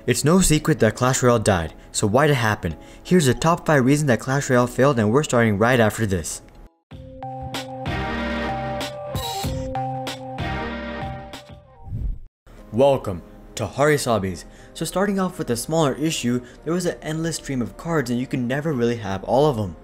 It's no secret that Clash Royale died, so why'd it happen? Here's the top 5 reasons that Clash Royale failed, and we're starting right after this. Welcome to Harisabi's. So starting off with a smaller issue, there was an endless stream of cards and you could never really have all of them.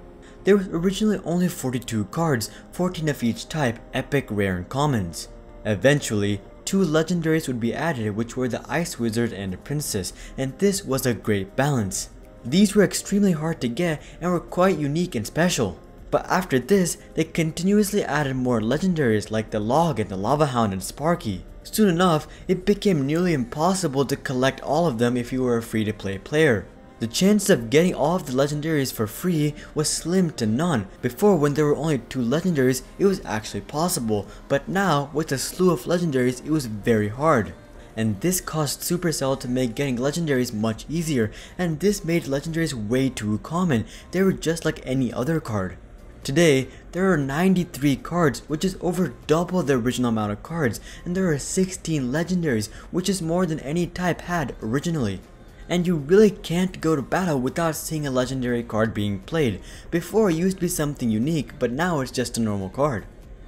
There was originally only 42 cards, 14 of each type, epic, rare, and commons. Eventually, 2 legendaries would be added, which were the Ice Wizard and the Princess, and this was a great balance. These were extremely hard to get and were quite unique and special. But after this, they continuously added more legendaries like the Log and the Lava Hound and Sparky. Soon enough, it became nearly impossible to collect all of them if you were a free-to-play player. The chances of getting all of the legendaries for free was slim to none. Before, when there were only 2 legendaries, it was actually possible, but now, with a slew of legendaries, it was very hard. And this caused Supercell to make getting legendaries much easier, and this made legendaries way too common. They were just like any other card. Today, there are 93 cards, which is over double the original amount of cards, and there are 16 legendaries, which is more than any type had originally. And you really can't go to battle without seeing a legendary card being played. Before, it used to be something unique, but now it's just a normal card.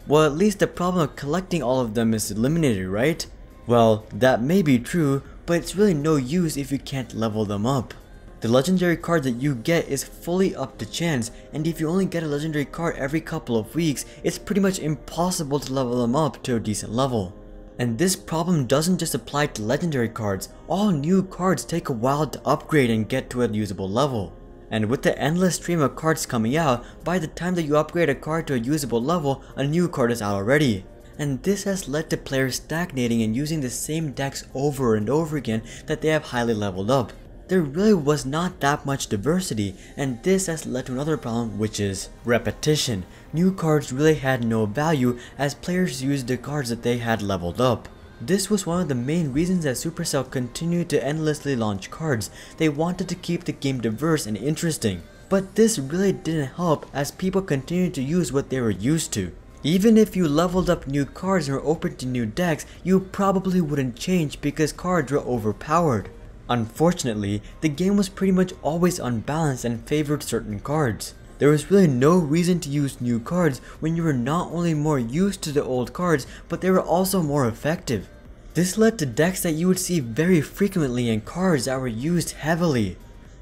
Well, at least the problem of collecting all of them is eliminated, right? Well, that may be true, but it's really no use if you can't level them up. The legendary card that you get is fully up to chance, and if you only get a legendary card every couple of weeks, it's pretty much impossible to level them up to a decent level. And this problem doesn't just apply to legendary cards. All new cards take a while to upgrade and get to a usable level. And with the endless stream of cards coming out, by the time that you upgrade a card to a usable level, a new card is out already. And this has led to players stagnating and using the same decks over and over again that they have highly leveled up. There really was not that much diversity, and this has led to another problem, which is repetition. New cards really had no value as players used the cards that they had leveled up. This was one of the main reasons that Supercell continued to endlessly launch cards. They wanted to keep the game diverse and interesting. But this really didn't help as people continued to use what they were used to. Even if you leveled up new cards and were open to new decks, you probably wouldn't change because cards were overpowered. Unfortunately, the game was pretty much always unbalanced and favored certain cards. There was really no reason to use new cards when you were not only more used to the old cards, but they were also more effective. This led to decks that you would see very frequently and cards that were used heavily.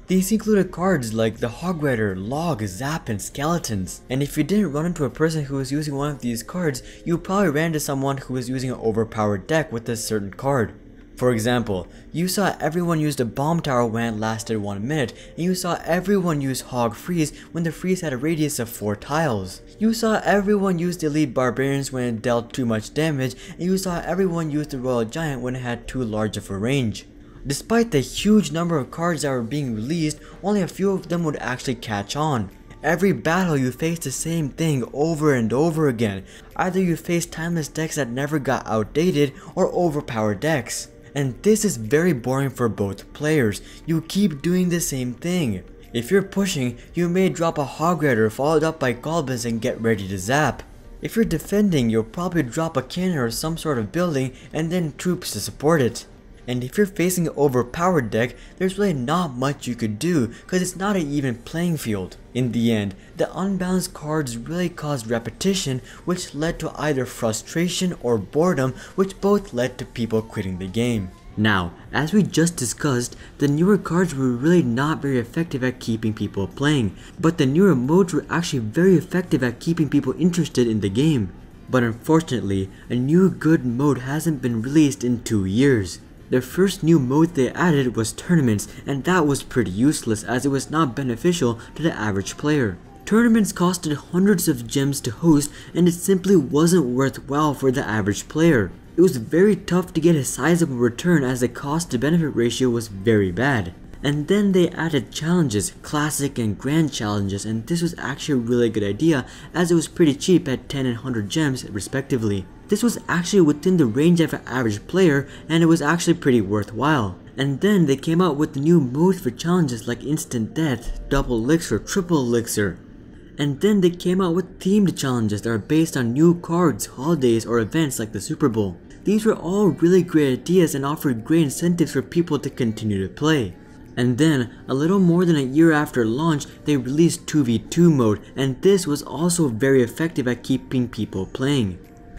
These included cards like the Hog Rider, Log, Zap, and Skeletons. And if you didn't run into a person who was using one of these cards, you probably ran into someone who was using an overpowered deck with a certain card. For example, you saw everyone use the bomb tower when it lasted 1 minute, and you saw everyone use Hog Freeze when the freeze had a radius of 4 tiles. You saw everyone use the Elite Barbarians when it dealt too much damage, and you saw everyone use the Royal Giant when it had too large of a range. Despite the huge number of cards that were being released, only a few of them would actually catch on. Every battle you faced the same thing over and over again. Either you faced timeless decks that never got outdated or overpowered decks. And this is very boring for both players. You keep doing the same thing. If you're pushing, you may drop a Hog Rider followed up by Goblins and get ready to zap. If you're defending, you'll probably drop a cannon or some sort of building and then troops to support it. And if you're facing an overpowered deck, there's really not much you could do because it's not an even playing field. In the end, the unbalanced cards really caused repetition, which led to either frustration or boredom, which both led to people quitting the game. Now, as we just discussed, the newer cards were really not very effective at keeping people playing, but the newer modes were actually very effective at keeping people interested in the game. But unfortunately, a new good mode hasn't been released in 2 years. The first new mode they added was tournaments, and that was pretty useless as it was not beneficial to the average player. Tournaments costed hundreds of gems to host, and it simply wasn't worthwhile for the average player. It was very tough to get a sizable return as the cost to benefit ratio was very bad. And then they added challenges, classic and grand challenges, and this was actually a really good idea as it was pretty cheap at 10 and 100 gems respectively. This was actually within the range of an average player and it was actually pretty worthwhile. And then they came out with the new modes for challenges like instant death, double elixir, triple elixir. And then they came out with themed challenges that are based on new cards, holidays, or events like the Super Bowl. These were all really great ideas and offered great incentives for people to continue to play. And then, a little more than a year after launch, they released 2v2 mode, and this was also very effective at keeping people playing.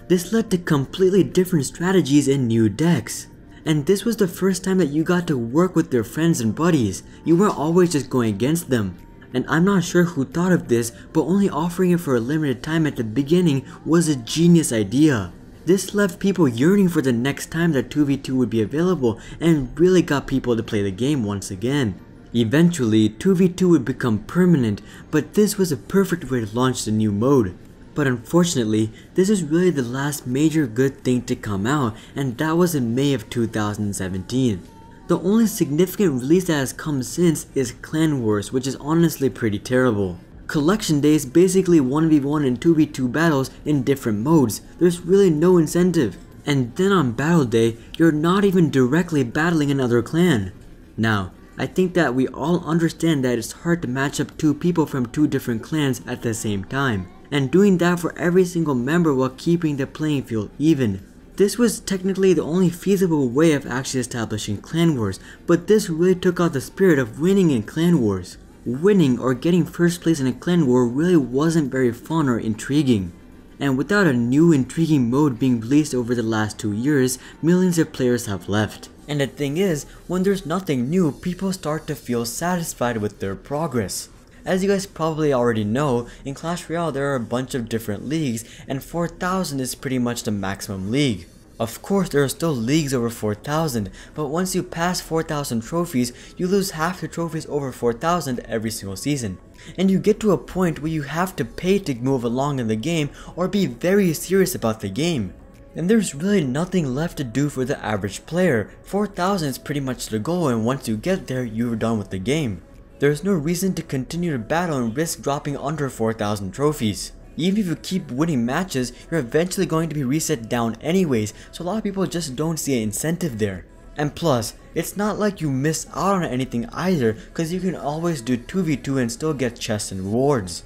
This led to completely different strategies and new decks. And this was the first time that you got to work with your friends and buddies. You weren't always just going against them. And I'm not sure who thought of this, but only offering it for a limited time at the beginning was a genius idea. This left people yearning for the next time that 2v2 would be available and really got people to play the game once again. Eventually, 2v2 would become permanent, but this was a perfect way to launch the new mode. But unfortunately, this is really the last major good thing to come out, and that was in May of 2017. The only significant release that has come since is Clan Wars, which is honestly pretty terrible. Collection days basically 1v1 and 2v2 battles in different modes. There's really no incentive. And then on battle day, you're not even directly battling another clan. Now, I think that we all understand that it's hard to match up two people from two different clans at the same time, and doing that for every single member while keeping the playing field even. This was technically the only feasible way of actually establishing Clan Wars, but this really took out the spirit of winning in Clan Wars. Winning or getting first place in a clan war really wasn't very fun or intriguing. And without a new intriguing mode being released over the last 2 years, millions of players have left. And the thing is, when there's nothing new, people start to feel satisfied with their progress. As you guys probably already know, in Clash Royale there are a bunch of different leagues, and 4,000 is pretty much the maximum league. Of course, there are still leagues over 4,000, but once you pass 4,000 trophies, you lose half the trophies over 4,000 every single season. And you get to a point where you have to pay to move along in the game or be very serious about the game. And there's really nothing left to do for the average player. 4,000 is pretty much the goal, and once you get there, you're done with the game. There's no reason to continue to battle and risk dropping under 4,000 trophies. Even if you keep winning matches, you're eventually going to be reset down anyways, so a lot of people just don't see an incentive there. And plus, it's not like you miss out on anything either, cause you can always do 2v2 and still get chests and rewards.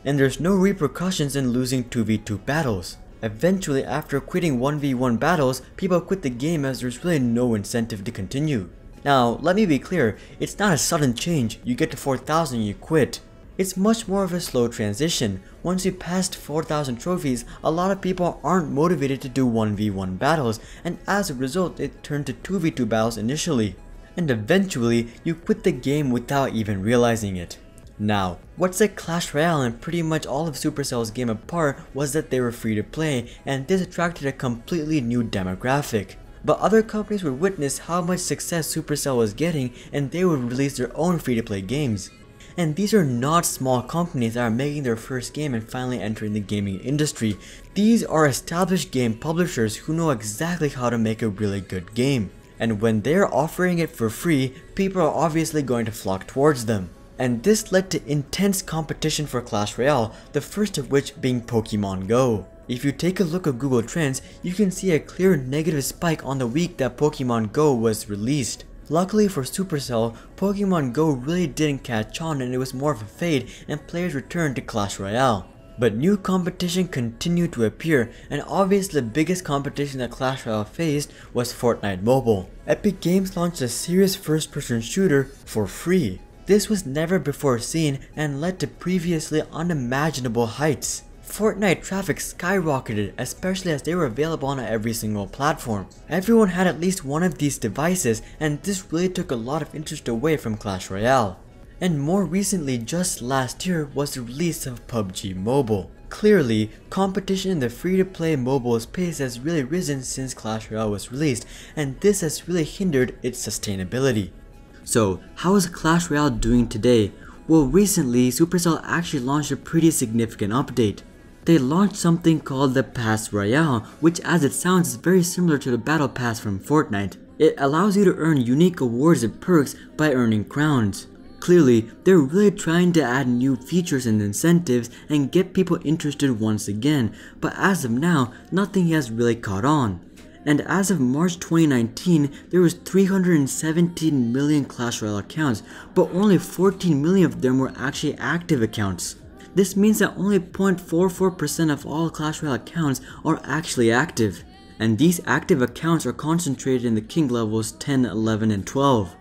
And there's no repercussions in losing 2v2 battles. Eventually, after quitting 1v1 battles, people quit the game as there's really no incentive to continue. Now, let me be clear, it's not a sudden change, you get to 4,000 and you quit. It's much more of a slow transition. Once you passed 4,000 trophies, a lot of people aren't motivated to do 1v1 battles, and as a result they turn to 2v2 battles initially. And eventually, you quit the game without even realizing it. Now, what set Clash Royale and pretty much all of Supercell's game apart was that they were free to play, and this attracted a completely new demographic. But other companies would witness how much success Supercell was getting, and they would release their own free to play games. And these are not small companies that are making their first game and finally entering the gaming industry. These are established game publishers who know exactly how to make a really good game. And when they're offering it for free, people are obviously going to flock towards them. And this led to intense competition for Clash Royale, the first of which being Pokemon Go. If you take a look at Google Trends, you can see a clear negative spike on the week that Pokemon Go was released. Luckily for Supercell, Pokemon Go really didn't catch on and it was more of a fade, and players returned to Clash Royale. But new competition continued to appear, and obviously the biggest competition that Clash Royale faced was Fortnite Mobile. Epic Games launched a serious first-person shooter for free. This was never before seen and led to previously unimaginable heights. Fortnite traffic skyrocketed, especially as they were available on every single platform. Everyone had at least one of these devices, and this really took a lot of interest away from Clash Royale. And more recently, just last year, was the release of PUBG Mobile. Clearly, competition in the free-to-play mobile space has really risen since Clash Royale was released, and this has really hindered its sustainability. So, how is Clash Royale doing today? Well, recently, Supercell actually launched a pretty significant update. They launched something called the Pass Royale, which as it sounds is very similar to the Battle Pass from Fortnite. It allows you to earn unique awards and perks by earning crowns. Clearly, they're really trying to add new features and incentives and get people interested once again, but as of now, nothing has really caught on. And as of March 2019, there was 317 million Clash Royale accounts, but only 14 million of them were actually active accounts. This means that only 0.44% of all Clash Royale accounts are actually active. and these active accounts are concentrated in the king levels 10, 11, and 12.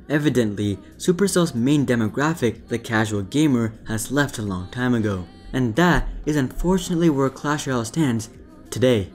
Evidently, Supercell's main demographic, the casual gamer, has left a long time ago, and that is unfortunately where Clash Royale stands today.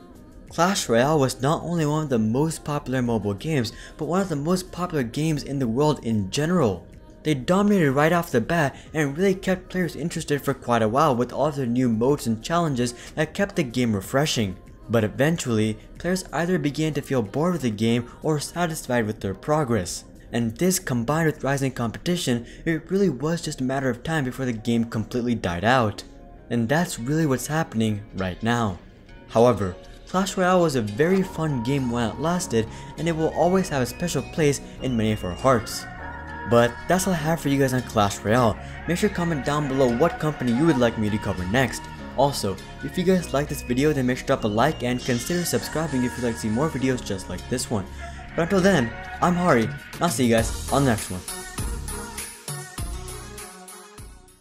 Clash Royale was not only one of the most popular mobile games, but one of the most popular games in the world in general. They dominated right off the bat and really kept players interested for quite a while with all of their new modes and challenges that kept the game refreshing. But eventually, players either began to feel bored with the game or satisfied with their progress. And this, combined with rising competition, it really was just a matter of time before the game completely died out. And that's really what's happening right now. However, Clash Royale was a very fun game while it lasted, and it will always have a special place in many of our hearts. But that's all I have for you guys on Clash Royale. Make sure to comment down below what company you would like me to cover next. Also, if you guys like this video, then make sure to drop a like and consider subscribing if you'd like to see more videos just like this one. But until then, I'm Hari, and I'll see you guys on the next one.